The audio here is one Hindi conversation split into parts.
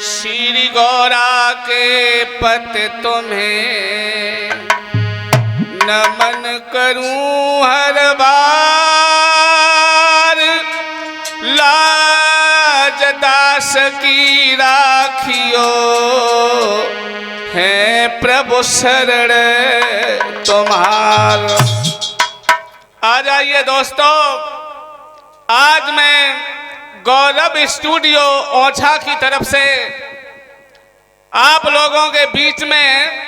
श्री गौरा के पत तुम्हें नमन करूं हर बार। लाज दास की राखियो है प्रभु शरण तुम्हार। आ जाइए दोस्तों, आज मैं गौरव स्टूडियो ओछा की तरफ से आप लोगों के बीच में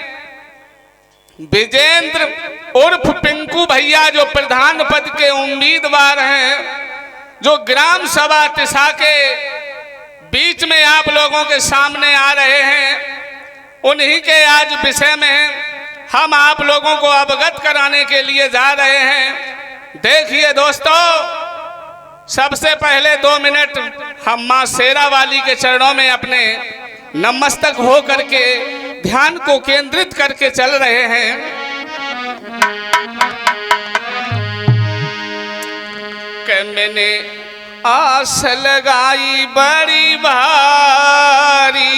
विजेंद्र उर्फ पिंकू भैया जो प्रधान पद के उम्मीदवार हैं, जो ग्राम सभा तिसा के बीच में आप लोगों के सामने आ रहे हैं, उन्हीं के आज विषय में हम आप लोगों को अवगत कराने के लिए जा रहे हैं। देखिए दोस्तों, सबसे पहले 2 मिनट हम मां शेरा वाली के चरणों में अपने नमस्तक हो करके ध्यान को केंद्रित करके चल रहे हैं। कि मैंने आस लगाई बड़ी भारी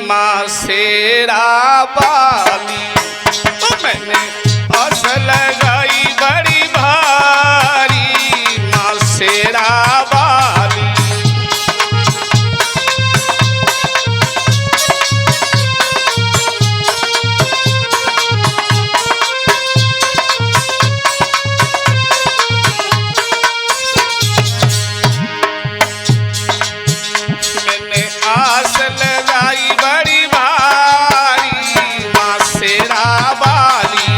मां शेरा वाली, तो मैंने आस लगाई बड़ी भारी मां शेरा वाली। मैंने आस लगाई बड़ी भारी मां शेरा वाली।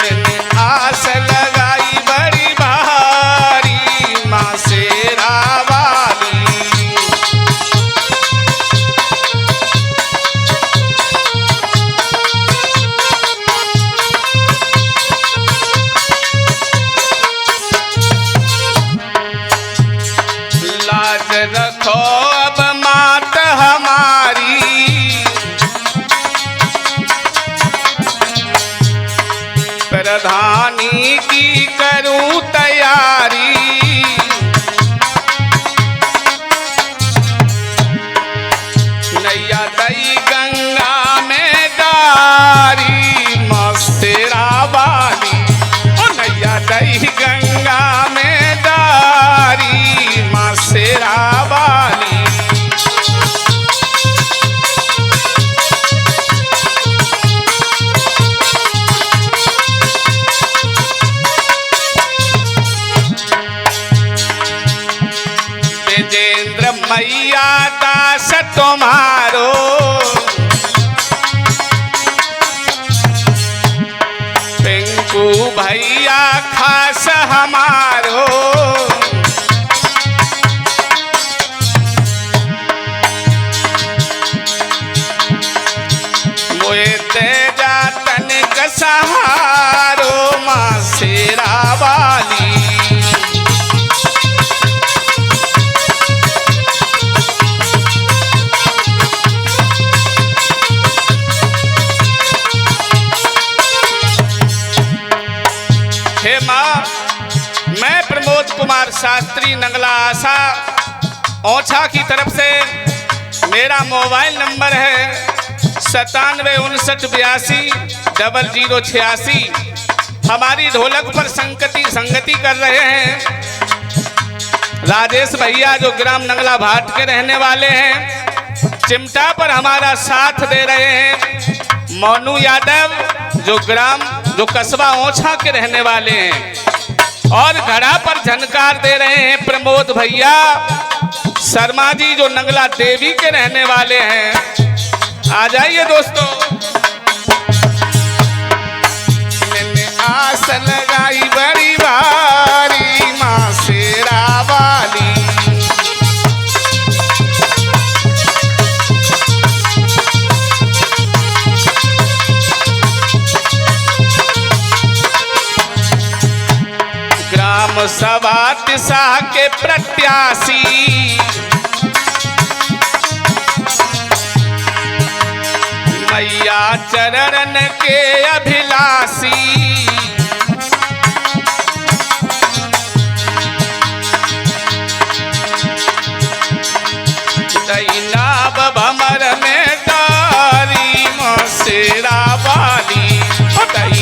मैंने आस लगाई बड़ी भारी मां शेरा वाली। लाज रखो अब मात हमारी, प्रधानी की करूं तैयारी। नैया दई गंगा में डारी मां शेरा वाली, ओ नैया दई गंगा में डारी मां शेरा वाली। विजेंद्र मैया दास तुम्हारो, पिंकू भैया खास हमारो। मोए तेजा तनिक सहारो मां शेरा वाली। हे माँ, मैं प्रमोद कुमार शास्त्री नंगला आशा ओछा की तरफ से, मेरा मोबाइल नंबर है 9759820086। हमारी ढोलक पर संगति कर रहे हैं राजेश भैया जो ग्राम नंगला भाट के रहने वाले हैं। चिमटा पर हमारा साथ दे रहे हैं मोनू यादव जो कस्बा ओछा के रहने वाले हैं, और घड़ा पर झनकार दे रहे हैं प्रमोद भैया शर्मा जी जो नंगला देवी के रहने वाले हैं। आ जाइए दोस्तों। मैंने आस लगाई बड़ी भारी मां शेरा वाली। ग्राम सभा तिसा के प्रत्याशी, मैया चरण के अभिलाषी। नाब भमर में डारी माँ शेरा वाली,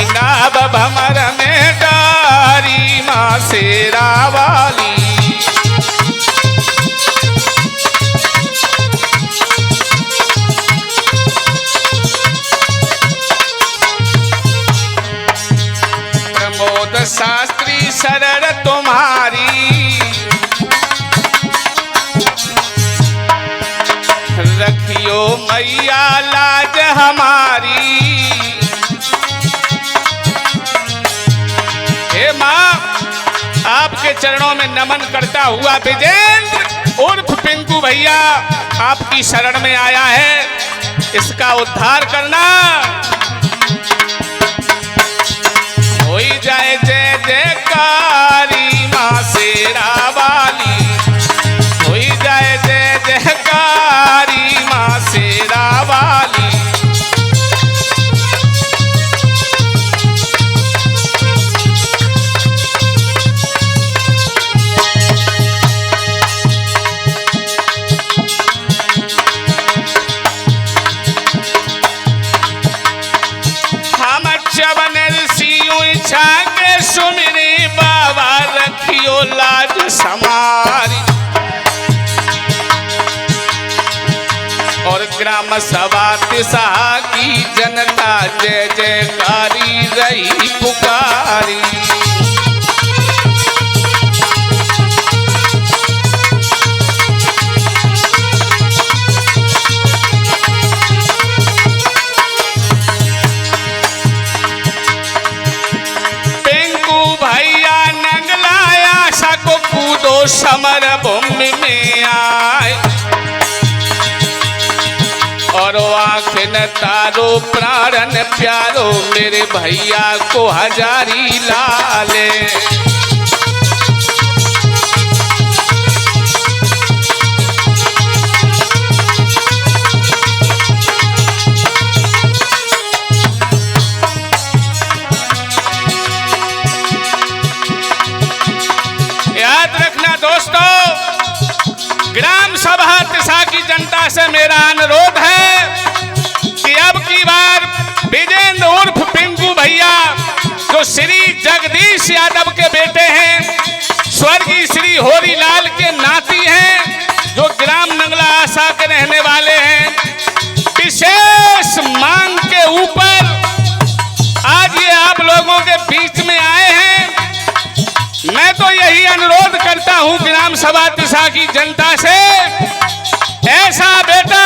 नाब भमर में डारी माँ शेरा वाली। प्रमोद शास्त्री शरण तुम्हारी, रखियो मैया लाज हमारी। हे माँ, आपके चरणों में नमन करता हुआ विजेंद्र उर्फ पिंकू भैया आपकी शरण में आया है, इसका उद्धार करना। होई जाए जय जयकारी माँ शेरा वाली, होई जाए जय जयकारी माँ शेरा वाली। हम चवन ऋषि के सुमिरी बाबा रखियो लाज समारी। और ग्राम सभा तिसा की जनता जय जयकारी रही पुकारी। कूदो समर भूमि में आए, और आँख न तारो प्राणन प्यारो मेरे भैया को हजारी लाले। याद रखना दोस्तों, ग्राम सभा तिसा की जनता से मेरा अनुरोध है कि अब की बार विजेंद्र उर्फ पिंकू भैया जो श्री जगदीश यादव के बेटे हैं, स्वर्गीय श्री होरीलाल के नाती हैं, जो ग्राम नंगला आशा के रहने वाले हैं, विशेष मांग के ऊपर आज ये आप लोगों के बीच में आए हैं। मैं तो यही अनुरोध करता हूं ग्राम सभा तिसा की जनता से, ऐसा बेटा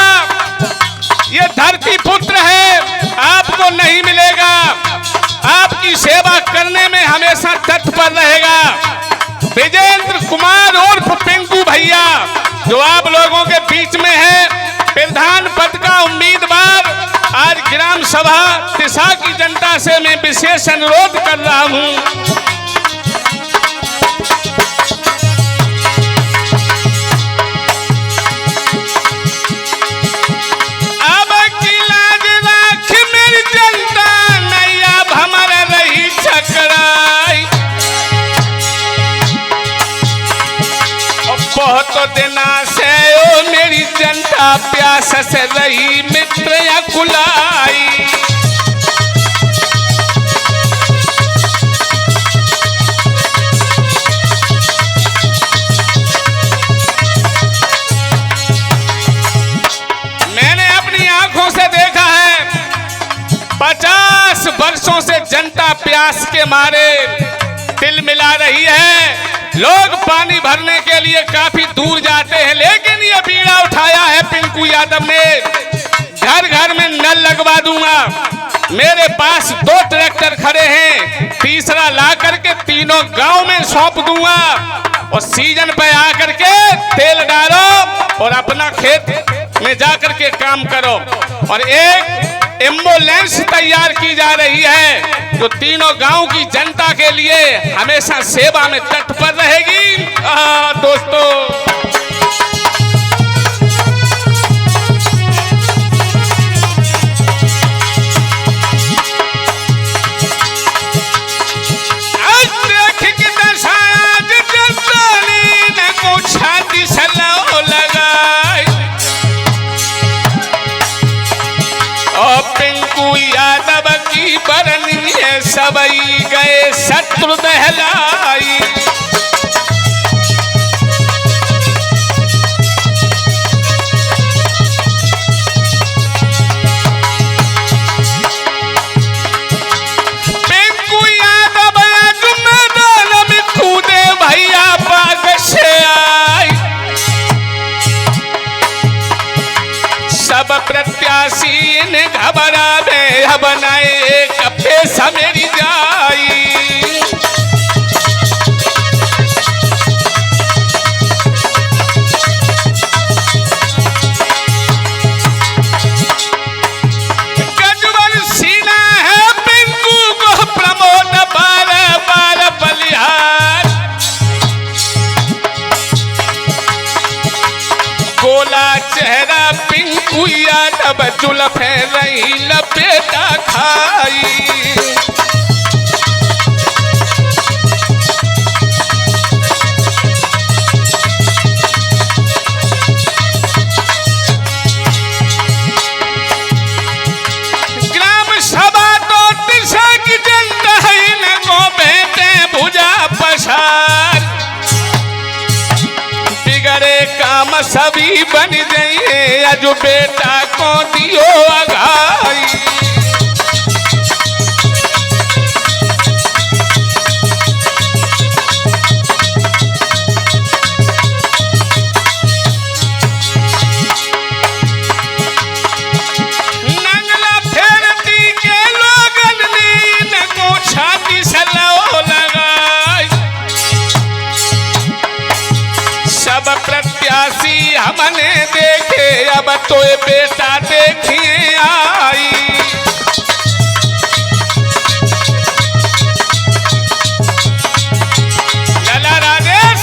ये धरती पुत्र है, आपको नहीं मिलेगा। आपकी सेवा करने में हमेशा तत्पर रहेगा। विजेंद्र कुमार उर्फ पिंकू भैया जो आप लोगों के बीच में है, प्रधान पद का उम्मीदवार, आज ग्राम सभा तिसा की जनता से मैं विशेष अनुरोध कर रहा हूं। बहुत दिना से ओ मेरी जनता प्यास से रही मित्र या कुलाई। मैंने अपनी आंखों से देखा है, 50 वर्षों से जनता प्यास के मारे तिलमिला रही है। लोग पानी भरने के लिए काफी दूर जाते हैं, लेकिन ये बीड़ा उठाया है पिंकू यादव ने, घर घर में नल लगवा दूंगा। मेरे पास 2 ट्रैक्टर खड़े हैं, तीसरा ला करके तीनों गांव में सौंप दूंगा, और सीजन पे आकर के तेल डालो और अपना खेत में जाकर के काम करो। और एक एम्बुलेंस तैयार की जा रही है जो तीनों गांव की जनता के लिए हमेशा सेवा में तत्पर रहेगी। दोस्तों, सबई गए शत्रु दहलाई। पिंकू यादव मैदान में कूदे भैया बाग से आई। सब प्रत्याशी ने घबरा दे बनाए कपे समेरी जाई। गजबल सीना है पिंकू को प्रमोद बार बार बलिहार। गोला चेहरा पिंकू यादव जुल्फ रही लपेटा खाई। ग्राम सभा तो तिरसा की जनता है इनको बेटे भुजा पसार। बिगड़े काम सभी बन जाइए अजू बेटा को दियो अघाई। नंगला फेरती के लोगन ने इनको छाती से लो लगाई। सब प्रत्याशी हमने देखे अब तो ये बेटा देखिए आई। लाला राजेश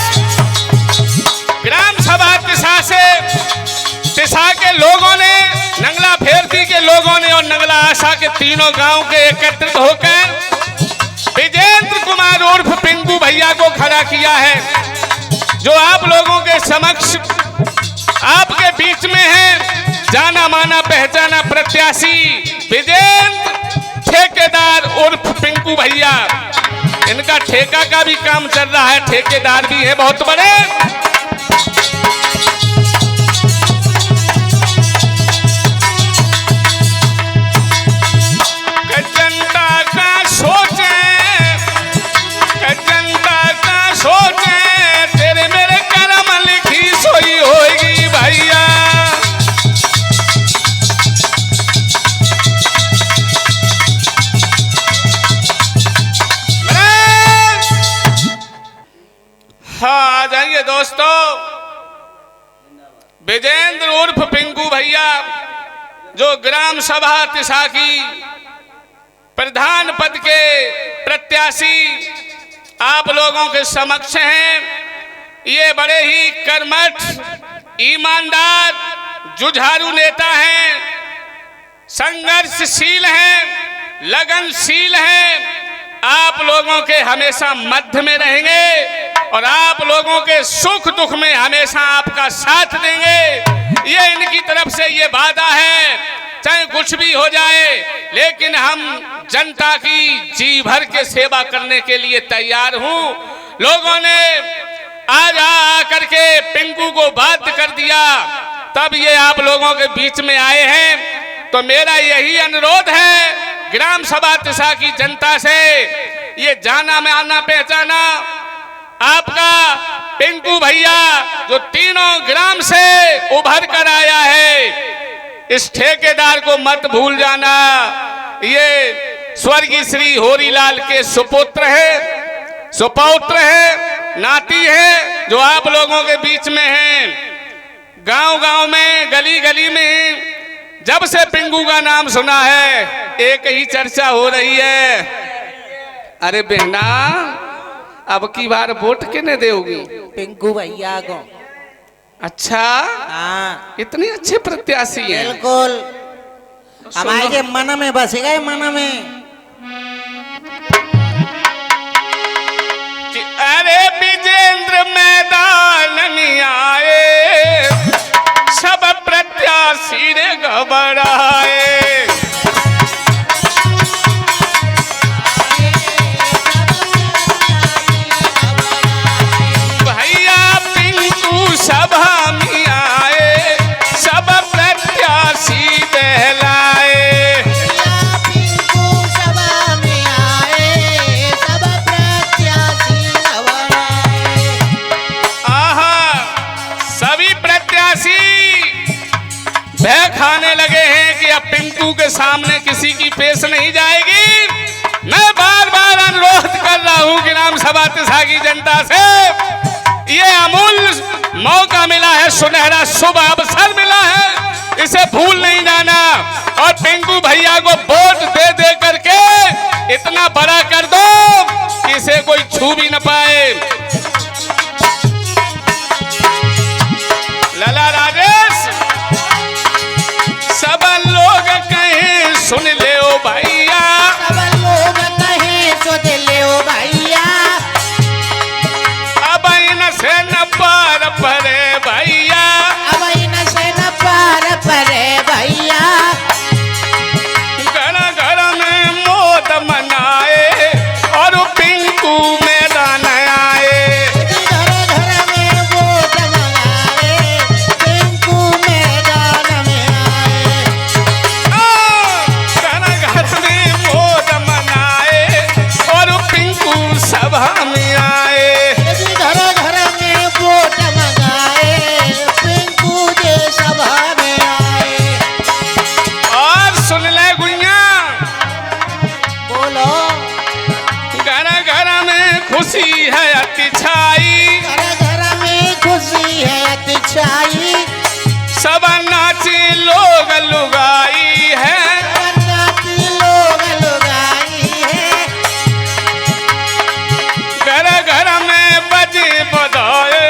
ग्राम सभा तिसा के लोगों ने, नंगला फेरती के लोगों ने और नंगला आशा के तीनों गांव के एकत्रित होकर विजेंद्र कुमार उर्फ पिंकू भैया को खड़ा किया है, जो आप लोगों के समक्ष आपके बीच में है। जाना माना पहचाना प्रत्याशी विजेंद्र ठेकेदार उर्फ पिंकू भैया। इनका ठेका का भी काम चल रहा है, ठेकेदार भी है बहुत बड़े। जनता का सोचे, जनता का सोचे, तेरे मेरे कर्म लिखी सोई होगी भैया। हाँ आ जाइए दोस्तों। विजेंद्र उर्फ पिंकू भैया जो ग्राम सभा तिसा की प्रधान पद के प्रत्याशी आप लोगों के समक्ष हैं। ये बड़े ही कर्मठ, ईमानदार, जुझारू नेता हैं, संघर्षशील हैं, लगनशील हैं। आप लोगों के हमेशा मध्य में रहेंगे और आप लोगों के सुख दुख में हमेशा आपका साथ देंगे। ये इनकी तरफ से ये वादा है, चाहे कुछ भी हो जाए लेकिन हम जनता की जी भर के सेवा करने के लिए तैयार हूं। लोगों ने आज आकर के पिंकू को बाध्य कर दिया, तब ये आप लोगों के बीच में आए हैं। तो मेरा यही अनुरोध है ग्राम सभा तिसा की जनता से, ये जाना माना पहचाना आपका पिंकू भैया जो तीनों ग्राम से उभर कर आया है, इस ठेकेदार को मत भूल जाना। ये स्वर्गीय श्री होरीलाल के सुपुत्र है, सुपौत्र है, नाती है, जो आप लोगों के बीच में है। गांव गांव में, गली गली में जब से पिंकू का नाम सुना है एक ही चर्चा हो रही है, अरे बहना अब की बार वोट किने देगी? पिंकू भैया को। अच्छा हाँ, इतने अच्छे प्रत्याशी हैं। बिल्कुल हमारे मन में बस गए, मन में। कि अरे विजेंद्र मैदान में आए, सब प्रत्याशी रे घबराए। भय खाने लगे हैं कि अब पिंकू के सामने किसी की पेश नहीं जाएगी। मैं बार बार अनुरोध कर रहा हूं कि ग्राम सभा तिसा की जनता से, ये अमूल्य मौका मिला है, सुनहरा शुभ अवसर मिला है, इसे भूल नहीं जाना और पिंकू भैया को वोट दे दे करके इतना बड़ा कर दो कि इसे कोई छू भी न पाए। लला राजेश, सब लोग कहें सुन ले ओ भैया, सब लोग कहें सुन ले ओ भैया, अब इन से न पार परे भैया, अब इन से न पार परे भैया, घर घर में मौत मनाए और पिंकू मैदान आए। घर घर में वोट मंगाए, पिंकू मैदान में आए, घर घर में मौत मनाए और पिंकू सभा में आए। घर घर में वोट मंगाए, पिंकू जे सभा में आए। और सुन ले गुइया, बोलो, घर घर में खुशी है अति छाई, घर घर में खुशी है अतिशाई, सब नाचे लोग लुगाई है, नाती लोग लुगाई है, घर घर में बजे बधाए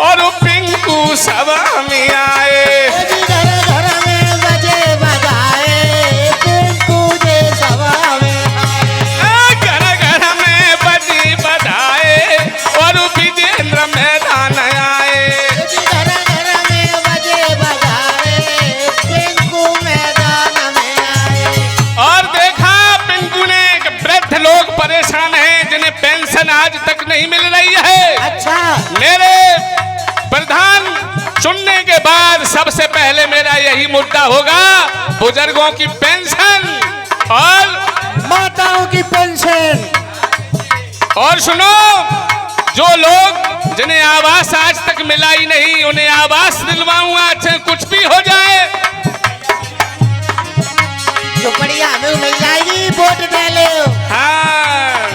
और पिंकू सभा में आए। घर घर में बजे बजाए, पिंकू जे सभा में आए। घर घर में बजे बधाए और विजेंद्र मैदान आए। घर घर में बजे बजाए, पिंकू मैदान में आए। और देखा पिंकू ने कि वृद्ध लोग परेशान हैं जिन्हें पेंशन आज तक नहीं मिल रही है। अच्छा, मेरे प्रधान चुनने के बाद सबसे पहले मेरा यही मुद्दा होगा, बुजुर्गों की पेंशन और माताओं की पेंशन। और सुनो, जो लोग जिन्हें आवास आज तक मिला ही नहीं उन्हें आवास दिलवाऊंगा, चाहे कुछ भी हो जाए। जो बढ़िया हमें मिल जाएगी, वोट दे ले। हाँ,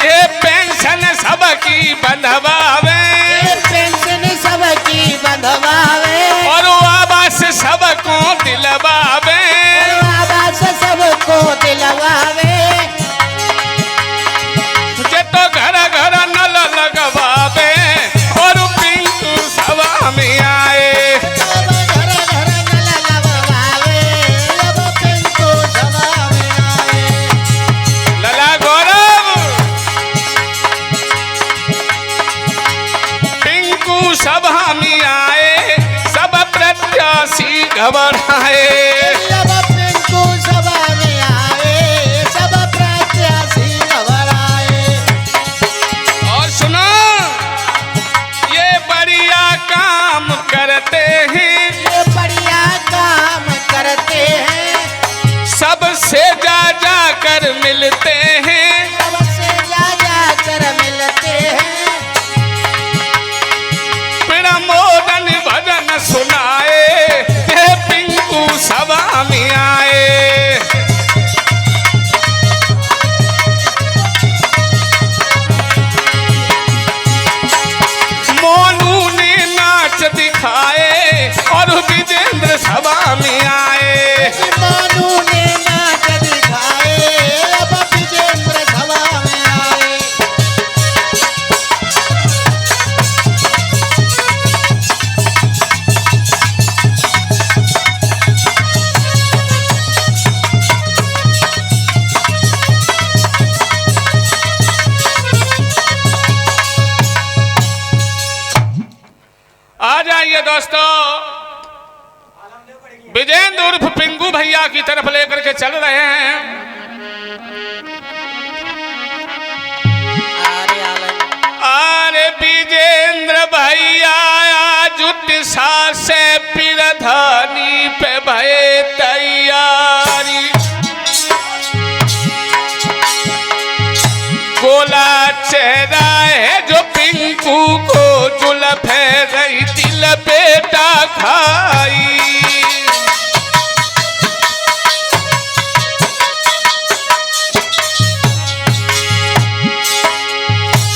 ये पेंशन सबकी बंधवावे ये पेंशन सबकी बंधवावे, और वो आवास सबको दिलवावे। आवास सबको दिलवावे, ये तो घर घर नल लगवावे और पिंकू सभा में आए। अब घर घर नल लगवावे, अब पिंकू सभा में आए। लला गौरव, पिंकू सभा में आए, सब प्रत्याशी घबराए। अब पिंकू सभा में आए, सब प्रत्याशी घबराए। और सुनो, ये बढ़िया काम करते हैं, ये बढ़िया काम करते हैं, सबसे जा जा कर मिलते हैं, सबसे जा कर मिलते हैं। प्रमोदन भजन सुनाए, ये पिंकू सभा में आए। मोनू ने नाच दिखाए और विजेंद्र सभा में आए। मानू ने नाच दिखाए, अब विजेंद्र सभा में आए। आ जाइए दोस्तों, विजेंद्र उर्फ पिंकू भैया की तरफ लेकर के चल रहे हैं। अरे विजेंद्र भैया आज दिशा से प्रधानी पे भय तैयारी, गोला चेहरा है जो पिंकू को फूल फेर रही तिल बेटा खाई।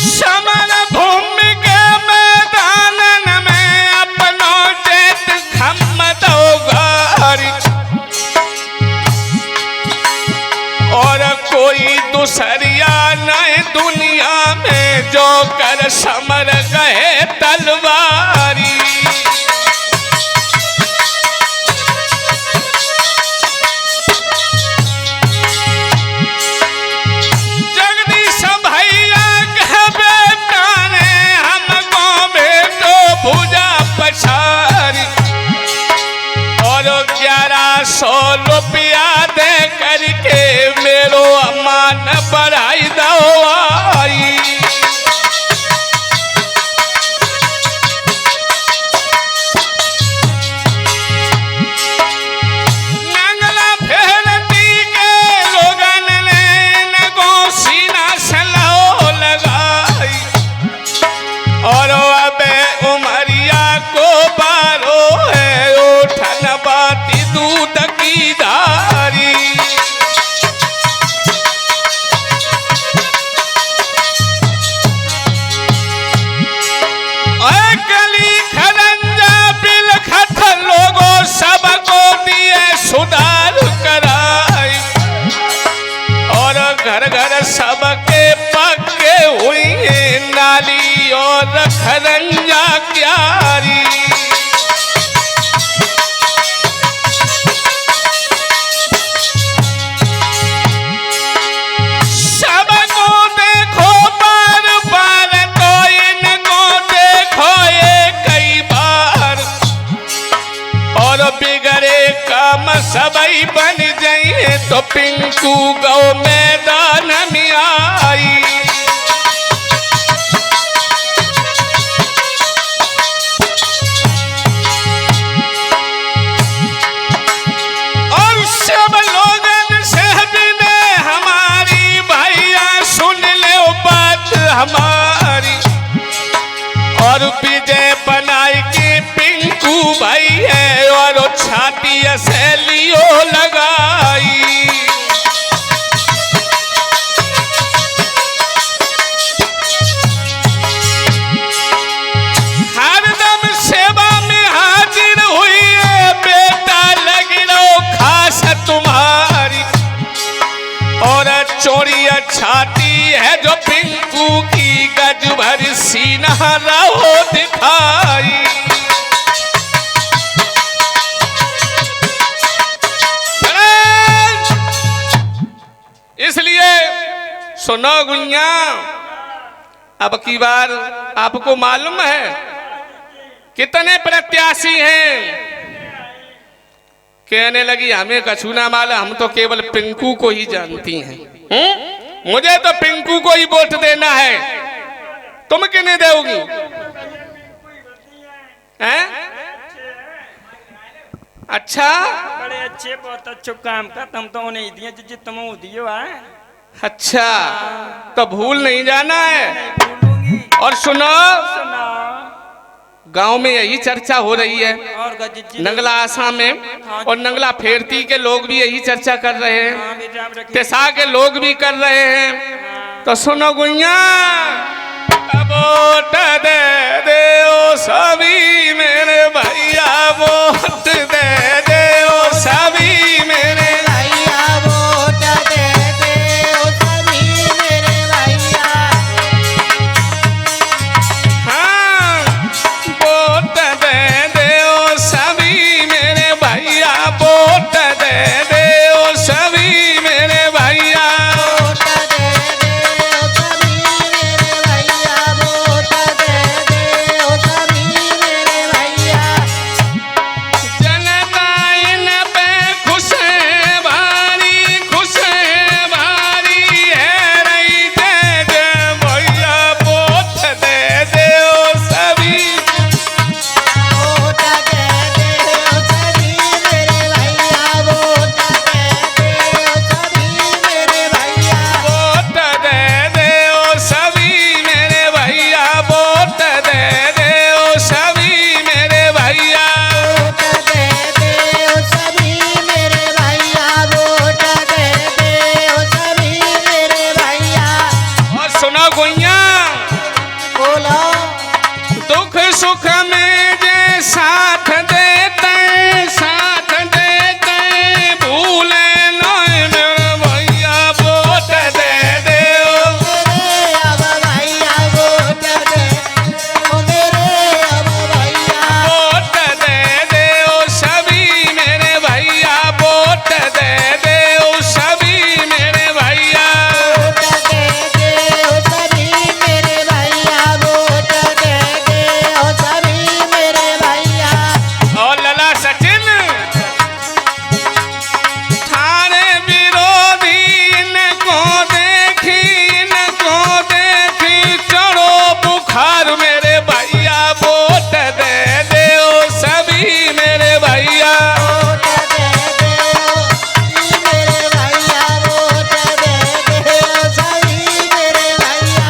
समर भूमि के मैदान में अपनो जेत खम दो गारी, और कोई दूसरिया नहीं दुनिया में जो कर समर गए तलवारी। जगदीश भैया के बेटा ने हमको भेटो भुजा पछारी, और 1100 रुपया दे करके मेरो अम्मान बढ़ाई दवाई। नंगला फेरती के लोगन ने इनको सीना से लो लगाई, और अब उमरिया को बारो है उठन बाती दूध की धारी। गली खरंजा बिलखत लोगों सबको दिए सुधार कराई, और घर घर सबके पक्के हुई नाली और खरंजा क्यारी। सबको देखो बार बार तो इनको देखो ये कई बार, और बिगड़े काम सबई बन जाइए तो पिंकू गौ मैदान में आई। और सब लोगन से बिने हमारी भैया सुन ले बात हमारी, और विजय बनाई की पिंकू भाई है, और छाती से लियो लगाई। हरदम सेवा में हाजिर हुई है बेटा लगी रो खास तुम्हारी, और चोरिया छाती है जो पिंकू की गज भर सीना रहो दिखाई। इसलिए सुनो गुइया, अब की बार आपको मालूम है कितने प्रत्याशी हैं? कहने लगी हमें कछु ना मालूम, हम तो केवल पिंकू को ही जानती हैं। मुझे तो पिंकू को ही वोट देना है, तुम किन्हें दोगी? हैं? अच्छा, बड़े अच्छे, बहुत अच्छे काम का, तुम तो नहीं दिए जो तुम दियो है। अच्छा, तो भूल नहीं जाना है। नहीं भूलूंगी। और सुनो, सुना गांव में यही चर्चा हो रही है, और नंगला आसाम में, और नंगला फेरती के लोग भी यही चर्चा कर रहे हैं, तेसा के लोग भी कर रहे हैं। तो सुनो गुइया, वोट दे दो सभी मेरे भैया, वोट दे दो सभी मेरे भैया, वोट दे दो सभी मेरे भैया। हाँ, वोट दे दो सभी मेरे भैया, वोट दे दो सभी मेरे भैया। वोट दे दो सभी मेरे भैया, वोट दे दो सभी मेरे भैया। सुख में जे साथ देते भूले नहीं मेरे भैया वोट दे दे मेरे अब भैया वोट दे ओ मेरे अब भैया वोट दे दे सभी मेरे भैया वोट दे दे सभी मेरे भैया वोट दे दे ओ सभी मेरे भैया वोट दे दे ओ सभी मेरे भैया और लला सचिन थाने विरोधी इनको देखी चढ़ो बुखार मेरे भैया वोट दे दे सभी मेरे भैया वोट दे दे ओ मेरे भैया वोट दे दे ओ सभी मेरे भैया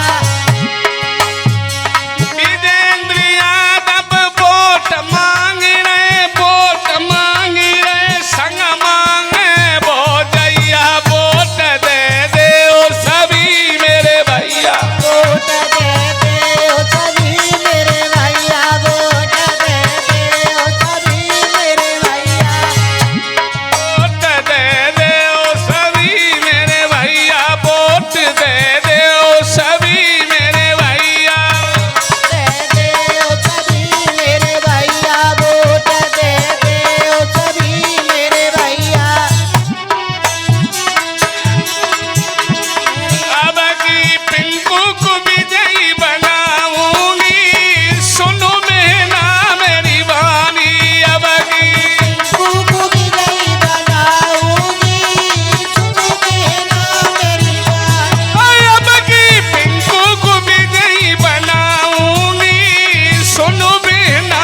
विजेंद्र यादव वोट मांग रहे संग मांगे भोजैया वोट दे दे सभी मेरे भैया वोट दे दे ओ सभी मेरे भैया वोट दे दे ओ सभी मेरे भैया वोट दे दे सभी मेरे भैया वोट दे दे सभी मेरे भैया दे दे ओ सभी मेरे भैया वोट दे दे ओ सभी मेरे भैया अब की पिंकू को विजयी बनाऊंगी सुनो मेरा मेरी वाणी अब की कुकू की गई बनाऊंगी सुनो कहना मेरी बात अब की पिंकू को विजयी बनाऊंगी सुनो मेरा